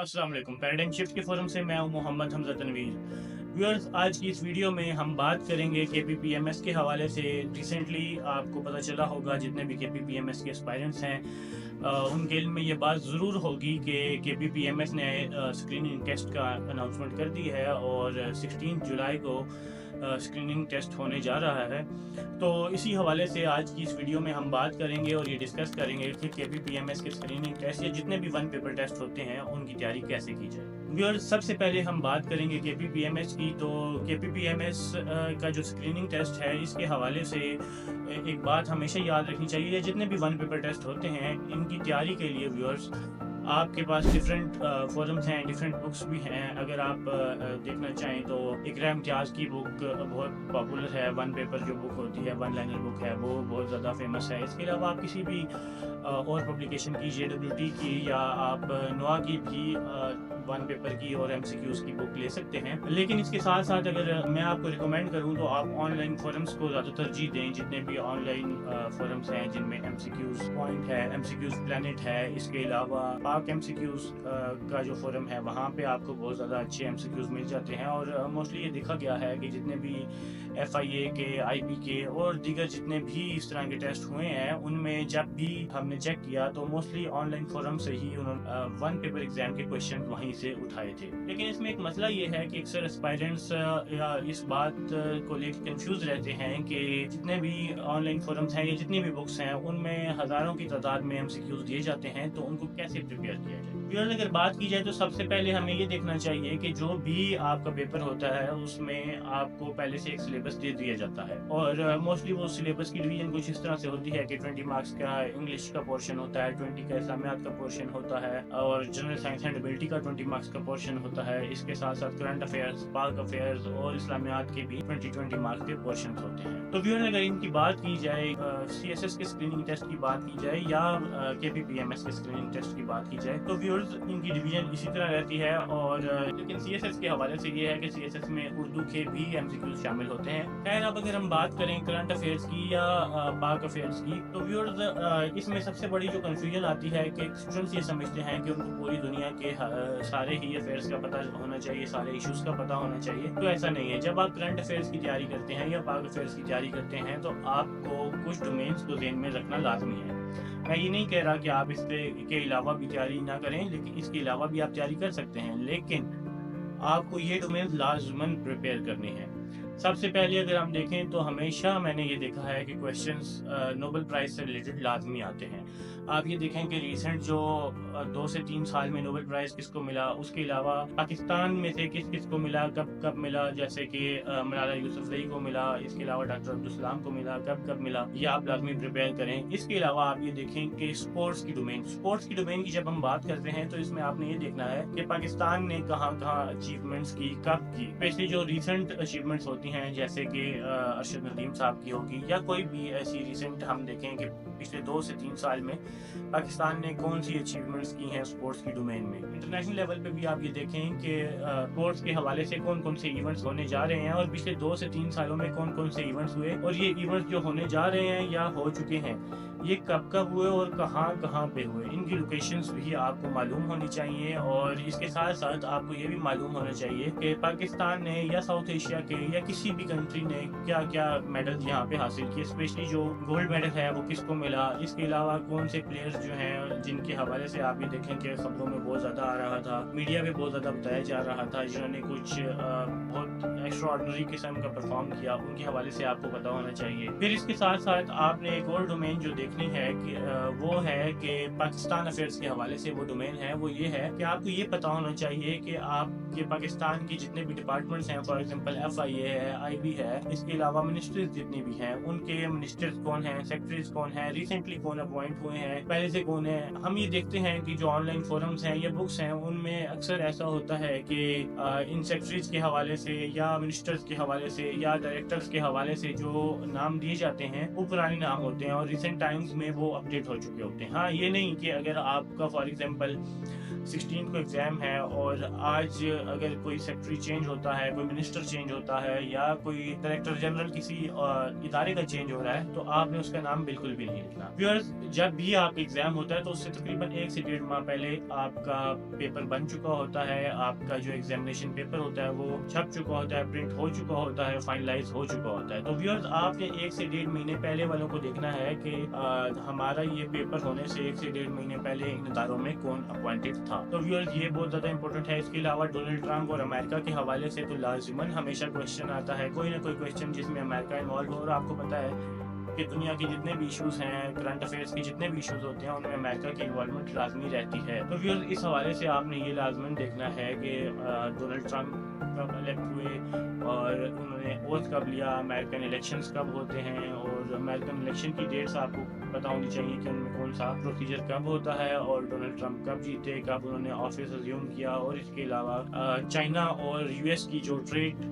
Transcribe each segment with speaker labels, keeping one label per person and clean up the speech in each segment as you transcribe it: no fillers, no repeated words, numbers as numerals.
Speaker 1: अस्सलाम वालेकुम। Paradigm shift के फोरम से मैं हूं मोहम्मद हमजा तनवीर। व्यूअर्स, आज की इस वीडियो में हम बात करेंगे KPPMS के हवाले से। रिसेंटली आपको पता चला होगा, जितने भी KPPMS के एस्पायरेंट्स हैं उनके इल्म में ये बात ज़रूर होगी कि KPPMS ने स्क्रीनिंग टेस्ट का अनाउंसमेंट कर दी है और 16 जुलाई को स्क्रीनिंग टेस्ट होने जा रहा है। तो इसी हवाले से आज की इस वीडियो में हम बात करेंगे और ये डिस्कस करेंगे कि KPPMS के स्क्रीनिंग टेस्ट या जितने भी वन पेपर टेस्ट होते हैं उनकी तैयारी कैसे की जाए। व्यूअर्स, सबसे पहले हम बात करेंगे KPPMS की। तो KPPMS का जो स्क्रीनिंग टेस्ट है, इसके हवाले से एक बात हमेशा याद रखनी चाहिए, जितने भी वन पेपर टेस्ट होते हैं इनकी तैयारी के लिए व्यूअर्स आपके पास डिफरेंट फोरम्स हैं, डिफरेंट बुक्स भी हैं। अगर आप देखना चाहें तो इकरा इम्तियाज़ की बुक बहुत पॉपुलर है। वन पेपर जो बुक होती है, वन लाइनर बुक है, वो बहुत ज़्यादा फेमस है। इसके अलावा आप किसी भी और पब्लिकेशन की, JWT की या आप नोआ की भी वन पेपर की और MCQs की बुक ले सकते हैं। लेकिन इसके साथ साथ अगर मैं आपको रिकमेंड करूं तो आप ऑनलाइन फोरम्स को ज़्यादा तरजीह दें। जितने भी ऑनलाइन फोरम्स हैं जिनमें MCQs पॉइंट है, MCQs प्लेनेट है, इसके अलावा पाक MCQs का जो फोरम है वहाँ पे आपको बहुत ज़्यादा अच्छे MCQs मिल जाते हैं। और मोस्टली ये देखा गया है कि जितने भी FIA के, IB के और दीगर जितने भी इस तरह के टेस्ट हुए हैं, उनमें जब भी हमने चेक किया तो मोस्टली ऑनलाइन फोरम से ही उन्होंने वन पेपर एग्जाम के क्वेश्चन वहीं से उठाए थे। लेकिन इसमें एक मसला ये है कि अक्सर एस्पायरेंट्स या इस बात को लेकर कंफ्यूज रहते हैं कि जितने भी ऑनलाइन फोरम्स हैं या जितनी भी बुक्स हैं उनमें हज़ारों की तादाद में MCQs दिए जाते हैं, तो उनको कैसे प्रिपेयर किया जाए। अगर बात की जाए तो सबसे पहले हमें ये देखना चाहिए कि जो भी आपका पेपर होता है उसमें आपको पहले से एक सिलेबस दे दिया जाता है। और मोस्टली वो सिलेबस की डिवीजन कुछ इस तरह से होती है कि 20 मार्क्स का इंग्लिश का पोर्शन होता है, 20 का इस्लामियात का पोर्शन होता है और जनरल साइंस एंड एबिलिटी का 20 मार्क्स का पोर्शन होता है। इसके साथ साथ करंट अफेयर्स, पाक अफेयर्स और इस्लामियात के भी 20 मार्क्स के पोर्शन होते हैं। तो व्यूअर, अगर इनकी बात की जाए, CSS के स्क्रीनिंग टेस्ट की बात की जाए या KPPMS के स्क्रीनिंग टेस्ट की बात की जाए, तो व्यूअर्स इनकी डिवीजन इसी तरह रहती है। और लेकिन CSS के हवाले से ये है कि CSS में उर्दू के भी MCQs शामिल होते हैं। खैर, अब अगर हम बात करें करंट अफेयर्स की या पाक अफेयर्स की, तो व्यूअर्स इसमें सबसे बड़ी जो कंफ्यूजन आती है कि स्टूडेंट्स ये समझते हैं कि उनको पूरी दुनिया के सारे ही अफेयर्स का पता होना चाहिए, सारे इश्यूज का पता होना चाहिए। तो ऐसा नहीं है। जब आप करंट अफेयर्स की तैयारी करते हैं या पाक अफेयर्स की तैयारी करते हैं तो आपको कुछ डोमेन्स को ध्यान में रखना लाजमी है। मैं ये नहीं कह रहा कि आप इसके अलावा भी तैयारी ना करें, लेकिन इसके अलावा भी आप तैयारी कर सकते हैं, लेकिन आपको ये डोमेन लाजमन प्रिपेयर करने हैं। सबसे पहले अगर हम देखें तो हमेशा मैंने ये देखा है कि क्वेश्चंस नोबेल प्राइज से रिलेटेड लाजमी आते हैं। आप ये देखें कि रिसेंट जो 2 से 3 साल में नोबेल प्राइज़ किसको मिला, उसके अलावा पाकिस्तान में से किस किस को मिला, कब कब मिला, जैसे कि मलाला यूसुफजई को मिला, इसके अलावा डॉक्टर अब्दुल सलाम को मिला, कब कब मिला, ये आप लाजमी प्रिपेयर करें। इसके अलावा आप ये देखें कि स्पोर्ट्स की डोमेन की जब हम बात करते हैं तो इसमें आपने ये देखना है कि पाकिस्तान ने कहाँ कहाँ अचीवमेंट्स की, कब की। स्पेशली जो रिसेंट अचीवमेंट्स होती हैं, जैसे कि अरशद नदीम साहब की होगी या कोई भी ऐसी रिसेंट हम देखें कि पिछले 2 से 3 साल में पाकिस्तान ने कौन सी अचीवमेंट्स की हैं स्पोर्ट्स की डोमेन में। इंटरनेशनल लेवल पे भी आप ये देखें कि स्पोर्ट्स के हवाले से कौन कौन से इवेंट्स होने जा रहे हैं और पिछले 2 से 3 सालों में कौन कौन से इवेंट्स हुए, और ये इवेंट्स जो होने जा रहे हैं या हो चुके हैं ये कब कब हुए और कहाँ कहाँ पे हुए, इनकी लोकेशंस भी आपको मालूम होनी चाहिए। और इसके साथ साथ आपको ये भी मालूम होना चाहिए कि पाकिस्तान ने या साउथ एशिया के या किसी भी कंट्री ने क्या क्या मेडल यहाँ पे हासिल किए। स्पेशली जो गोल्ड मेडल है वो किसको मिला, इसके अलावा कौन से प्लेयर्स जो हैं जिनके हवाले से आप ये देखें कि खबरों में बहुत ज़्यादा आ रहा था, मीडिया में बहुत ज़्यादा बताया जा रहा था, जिन्होंने कुछ बहुत एक्स्ट्राऑर्डिनरी किस्म का परफॉर्म किया, उनके हवाले से आपको पता होना चाहिए। फिर इसके साथ साथ आपने एक और डोमेन जो देखनी है कि वो है कि पाकिस्तान अफेयर्स के हवाले से वो डोमेन है, वो ये है कि आपको ये पता होना चाहिए कि आपके पाकिस्तान की जितने भी डिपार्टमेंट्स हैं, फॉर एग्जांपल FIA है, IB है, इसके अलावा मिनिस्टर्स जितने भी हैं उनके मिनिस्टर्स कौन हैं, सेक्रेटरीज कौन हैं, रिसेंटली कौन अपॉइंट हुए हैं, पहले से कौन है। हम ये देखते हैं कि जो ऑनलाइन फोरम्स हैं या बुक्स हैं उनमें अक्सर ऐसा होता है कि इन सेक्रेटरीज के हवाले से या मिनिस्टर्स के हवाले से या डायरेक्टर्स के हवाले से जो नाम दिए जाते हैं वो पुराने नाम होते हैं और रिसेंट टाइम्स में वो अपडेट हो चुके होते हैं। हाँ, ये नहीं कि अगर आपका फॉर एग्जांपल 16 کو ایگزام ہے اور آج اگر کوئی سیکٹری چینج ہوتا ہے، کوئی منسٹر چینج ہوتا ہے یا کوئی ڈائریکٹر جنرل کسی ادارے کا چینج ہو رہا ہے تو آپ نے اس کا نام بالکل بھی نہیں لکھنا۔ ویورز، جب بھی آپ ایگزام ہوتا ہے تو اس سے تقریباً 1 سے 1.5 ماہ پہلے آپ کا پیپر بن چکا ہوتا ہے، آپ کا جو ایگزامینیشن پیپر ہوتا ہے وہ چھپ چکا ہوتا ہے، پرنٹ ہو چکا ہوتا ہے، فائنلائز ہو چکا ہوتا ہے۔ تو ویورز، آپ نے 1 سے 1.5 مہینے پہلے والوں کو دیکھنا ہے کہ ہمارا یہ پیپر ہونے سے 1 سے 1.5 مہینے پہلے ان اداروں میں کون اپوائنٹڈ تھا۔ تو ویورز، یہ بہت زیادہ امپورٹنٹ ہے۔ اس کے علاوہ ڈونلڈ ٹرمپ اور امریکہ کے حوالے سے تو لازماً ہمیشہ کوشچن آتا ہے، کوئی نہ کوئی کوشچن جس میں امریکہ انوالو ہو، اور آپ کو پتہ ہے کہ دنیا کے جتنے بھی ایشوز ہیں، کرنٹ افیئرس کے جتنے بھی ایشوز ہوتے ہیں، ان میں امریکہ کی انوالومنٹ لازمی رہتی ہے۔ تو ویورز، اس حوالے سے آپ نے یہ لازماً دیکھنا ہے کہ ڈونلڈ ٹرمپ کب الیکٹ ہوئے اور انہوں نے اوتھ کب لیا، امریکن الیکشنز کب ہوتے ہیں، اور امریکن الیکشن کی ڈیٹس آپ کو پتہ ہونی چاہیے کہ ان میں کون سا پروسیجر کب ہوتا ہے، اور ڈونلڈ ٹرمپ کب جیتے، کب انہوں نے آفس ازیوم کیا، اور اس کے علاوہ چائنا اور یو ایس کی جو ٹریڈ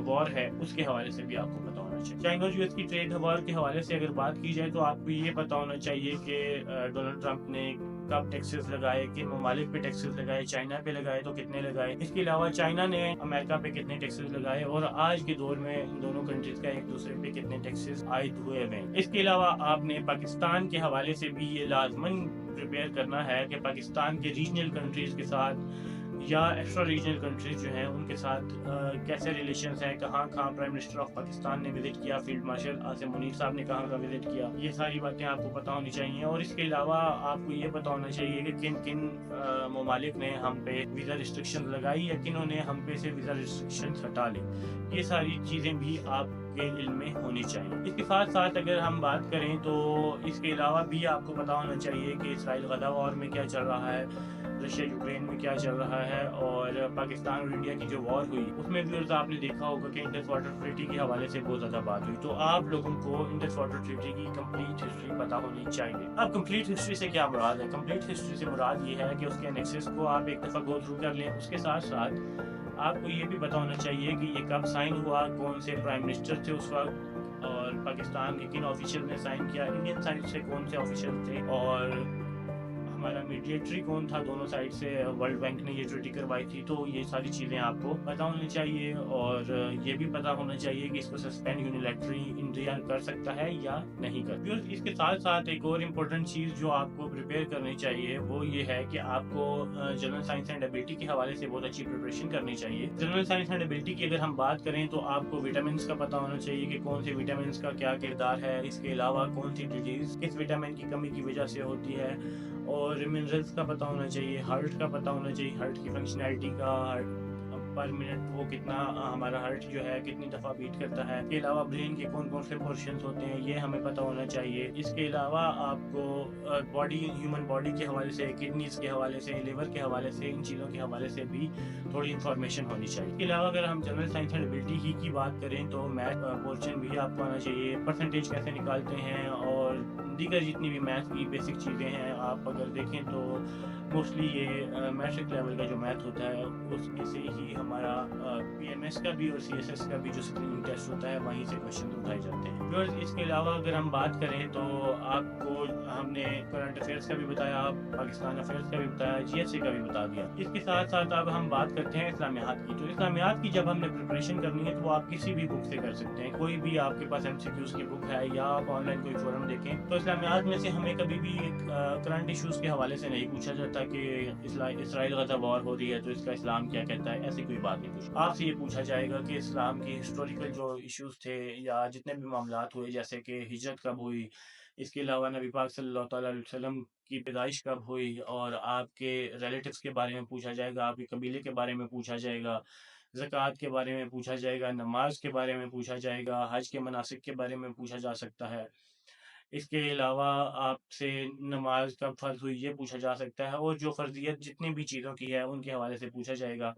Speaker 1: وار ہے اس کے حوالے سے بھی آپ کو پتہ ہونا چاہیے۔ چائنا اور یو ایس کی ٹریڈ وار کے حوالے سے اگر بات کی جائے تو آپ کو یہ پتہ ہونا چاہیے کہ ڈونلڈ ٹرمپ نے کب ٹیکسز لگائے، کن ممالک پہ ٹیکسز لگائے، چائنا پہ لگائے تو کتنے لگائے، اس کے علاوہ چائنا نے امریکہ پہ کتنے ٹیکسز لگائے، اور آج کے دور میں ان دونوں کنٹریز کا ایک دوسرے پہ کتنے ٹیکسز عائد ہوئے ہیں۔ اس کے علاوہ آپ نے پاکستان کے حوالے سے بھی یہ لازماً پریپیئر کرنا ہے کہ پاکستان کے ریجنل کنٹریز کے ساتھ یا ایکسٹرا ریجنل کنٹریز جو ہیں ان کے ساتھ کیسے ریلیشنز ہیں، کہاں کہاں پرائم منسٹر آف پاکستان نے وزٹ کیا، فیلڈ مارشل عاصم منیر صاحب نے کہاں کا وزٹ کیا، یہ ساری باتیں آپ کو پتہ ہونی چاہیے۔ اور اس کے علاوہ آپ کو یہ پتہ ہونا چاہیے کہ کن کن ممالک نے ہم پہ ویزا ریسٹرکشن لگائی یا کنہوں نے ہم پہ سے ویزا ریسٹرکشن ہٹا لی، یہ ساری چیزیں بھی آپ کے علم میں ہونی چاہیے۔ اس کے ساتھ ساتھ اگر ہم بات کریں تو اس کے علاوہ بھی آپ کو پتہ ہونا چاہیے کہ اسرائیل غزہ وار میں کیا چل رہا ہے، رشیا یوکرین میں کیا چل رہا ہے، اور پاکستان اور انڈیا کی جو وار ہوئی اس میں بھی آپ نے دیکھا ہوگا کہ انڈس واٹر ٹریٹی کے حوالے سے بہت زیادہ بات ہوئی۔ تو آپ لوگوں کو انڈس واٹر ٹریٹی کی کمپلیٹ ہسٹری پتہ ہونی چاہیے۔ اب کمپلیٹ ہسٹری سے کیا مراد ہے؟ کمپلیٹ ہسٹری سے مراد یہ ہے کہ اس کے انیکسس کو آپ ایک دفعہ گو تھرو کر لیں۔ اس کے ساتھ ساتھ آپ کو یہ بھی پتہ ہونا چاہیے کہ یہ کب سائن ہوا، کون سے پرائم منسٹر تھے اس وقت، اور پاکستان کے کن آفیشل نے سائن کیا، انڈین سائڈ سے کون سے آفیشل تھے، اور ہمارا میڈیٹری کون تھا دونوں سائڈ سے، ورلڈ بینک نے یہ ٹریٹی کروائی تھی۔ تو یہ ساری چیزیں آپ کو پتہ ہونی چاہیے، اور یہ بھی پتہ ہونا چاہیے کہ اس کو سسپینڈ یونیلیٹری انڈیا کر سکتا ہے یا نہیں کر۔ اس کے ساتھ ساتھ ایک اور امپورٹنٹ چیز جو آپ کو پریپیئر کرنی چاہیے وہ یہ ہے کہ آپ کو جنرل سائنس اینڈ ایبلٹی کے حوالے سے بہت اچھی پریپریشن کرنی چاہیے۔ جنرل سائنس اینڈ ایبلٹی کی اگر ہم بات کریں تو آپ کو وٹامنس کا پتہ ہونا چاہیے کہ کون سے وٹامنس کا کیا کردار ہے، اس کے علاوہ کون سی ڈیزیز کس وٹامن کی کمی کی وجہ سے ہوتی ہے، اور منرلز کا پتہ ہونا چاہیے، ہارٹ کا پتہ ہونا چاہیے، ہارٹ کی فنکشنالٹی کا، پر منٹ وہ کتنا ہمارا ہارٹ جو ہے کتنی دفعہ بیٹ کرتا ہے، اس کے علاوہ برین کے کون کون سے پورشنز ہوتے ہیں یہ ہمیں پتہ ہونا چاہیے۔ اس کے علاوہ آپ کو باڈی، ہیومن باڈی کے حوالے سے، کڈنیز کے حوالے سے، لیور کے حوالے سے، ان چیزوں کے حوالے سے بھی تھوڑی انفارمیشن ہونی چاہیے۔ اس کے علاوہ اگر ہم جنرل سائنس اینڈ ایبلٹی ہی کی بات کریں تو میتھ پورشن بھی آپ کو آنا چاہیے، پرسنٹیج کیسے نکالتے ہیں، اور دیگر جتنی بھی میتھ کی بیسک چیزیں ہیں آپ اگر دیکھیں تو موسٹلی یہ میٹرک لیول کا جو میتھ ہوتا ہے اس میں سے ہی ہمارا پی ایم ایس کا بھی اور سی ایس ایس کا بھی جو اسکریننگ ٹیسٹ ہوتا ہے وہیں سے کوشچن اٹھائے جاتے ہیں۔ اس کے علاوہ اگر ہم بات کریں تو آپ کو ہم نے کرنٹ افیئرس کا بھی بتایا، پاکستان افیئرس کا بھی بتایا، جی ایس سی کا بھی بتا دیا۔ اس کے ساتھ ساتھ اب ہم بات کرتے ہیں اسلامیات کی۔ تو اسلامیات کی جب ہم نے پریپریشن کرنی ہے تو وہ آپ کسی بھی بک سے کر سکتے ہیں، کوئی بھی آپ کے پاس ایم سی کیوز کی بک ہے یا آپ آن لائن کوئی فورم دیکھیں تو اسلامیات میں سے ہمیں کبھی بھی کرنٹ ایشوز کے حوالے سے نہیں پوچھا جاتا کہ اسرائیل غزہ وار ہو رہی ہے تو اس کا اسلام کیا کہتا ہے، ایسی کوئی بات نہیں پوچھی۔ آپ سے یہ پوچھا جائے گا کہ اسلام کی ہسٹوریکل جو ایشوز تھے یا جتنے بھی معاملات ہوئے، جیسے کہ ہجرت کب ہوئی، اس کے علاوہ نبی پاک صلی اللہ تعالیٰ علیہ وسلم کی پیدائش کب ہوئی، اور آپ کے ریلیٹیوز کے بارے میں پوچھا جائے گا، آپ کے قبیلے کے بارے میں پوچھا جائے گا، زکوٰۃ کے بارے میں پوچھا جائے گا، نماز کے بارے میں پوچھا جائے گا، حج کے مناسک کے بارے میں پوچھا جا سکتا ہے۔ اس کے علاوہ آپ سے نماز کب فرض ہوئی یہ پوچھا جا سکتا ہے، اور جو فرضیت جتنی بھی چیزوں کی ہے ان کے حوالے سے پوچھا جائے گا۔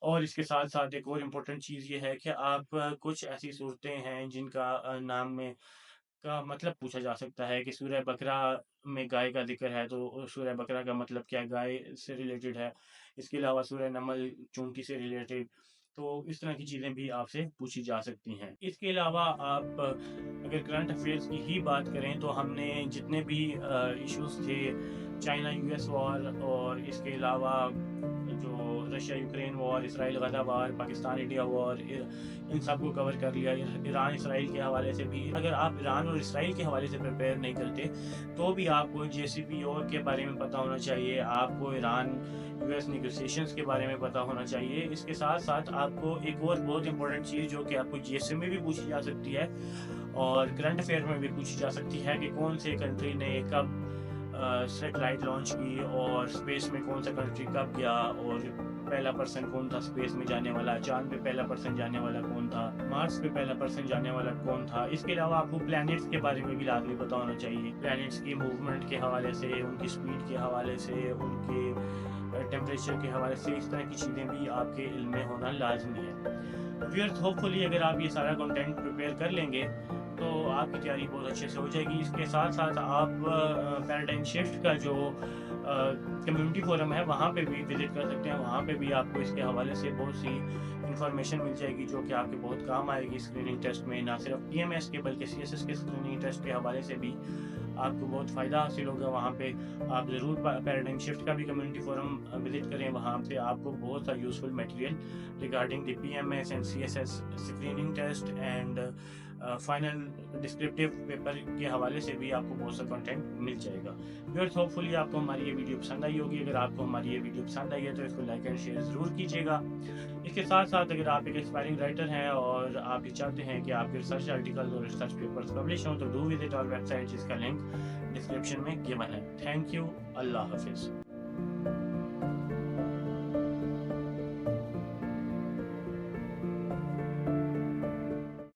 Speaker 1: اور اس کے ساتھ ساتھ ایک اور امپورٹنٹ چیز یہ ہے کہ آپ کچھ ایسی صورتیں ہیں جن کا نام میں کا مطلب پوچھا جا سکتا ہے کہ سورہ بقرہ میں گائے کا ذکر ہے تو سورہ بقرہ کا مطلب کیا گائے سے ریلیٹڈ ہے۔ اس کے علاوہ سورہ نمل چونٹی سے ریلیٹڈ، तो इस तरह की चीज़ें भी आपसे पूछी जा सकती हैं। इसके अलावा आप अगर करंट अफेयर्स की ही बात करें तो हमने जितने भी इश्यूज़ थे, चाइना यूएस वॉर और इसके अलावा जो रशिया यूक्रेन वॉर, इसराइल गज़ा वॉर, पाकिस्तान इंडिया वॉर, इन सब को कवर कर लिया। ईरान इसराइल के हवाले से भी, अगर आप ईरान और इसराइल के हवाले से प्रिपेयर नहीं करते तो भी आपको JCPOA के बारे में पता होना चाहिए, आपको ईरान यूएस नेगोशिएशंस के बारे में पता होना चाहिए। इसके साथ साथ आपको एक और बहुत इंपॉर्टेंट चीज़ जो कि आपको GSM में भी पूछी जा सकती है और करंट अफेयर में भी पूछी जा सकती है कि कौन से कंट्री ने कब सैटेलाइट लॉन्च की और स्पेस में कौन सा कंट्री कब गया और पहला पर्सन कौन था स्पेस में जाने वाला, चांद पे पहला पर्सन जाने वाला कौन था, मार्स पे पहला पर्सन जाने वाला कौन था। इसके अलावा आपको प्लैनेट्स के बारे में भी लाजमी पता होना चाहिए, प्लैनेट्स की मूवमेंट के हवाले से, उनकी स्पीड के हवाले से, उनके टेम्परेचर के हवाले से, इस तरह की चीज़ें भी आपके इल्म में होना लाजमी है। व्यूअर्स, होपफुली अगर आप ये सारा कंटेंट प्रिपेयर कर लेंगे तो आपकी तैयारी बहुत अच्छे से हो जाएगी। इसके साथ साथ आप पैराडाइम शिफ्ट का जो कम्युनिटी फोरम है वहाँ पे भी विज़िट कर सकते हैं। वहाँ पे भी आपको इसके हवाले से बहुत सी इंफॉर्मेशन मिल जाएगी जो कि आपके बहुत काम आएगी स्क्रीनिंग टेस्ट में, ना सिर्फ PMS के बल्कि CSS के स्क्रीनिंग टेस्ट के हवाले से भी आपको बहुत फ़ायदा हासिल होगा। वहाँ पे आप ज़रूर पैराडाइम शिफ्ट का भी कम्युनिटी फोरम विज़िट करें। वहाँ पे आपको बहुत सा useful material regarding the PMS and CSS screening test and final descriptive paper के हवाले से भी आपको बहुत सा कंटेंट मिल जाएगा। व्यूअर्स, होपफुली आपको हमारी ये वीडियो पसंद आई होगी। अगर आपको हमारी ये वीडियो पसंद आई है तो इसको लाइक एंड शेयर ज़रूर कीजिएगा। इसके साथ साथ अगर आप एक एस्पायरिंग राइटर हैं और आप ये चाहते हैं कि आपके रिसर्च आर्टिकल और रिसर्च पेपर्स पब्लिश हों तो डू विजिट आवर वेबसाइट, जिसका लिंक डिस्क्रिप्शन में गिवन है। Thank you. अल्लाह हाफिज़।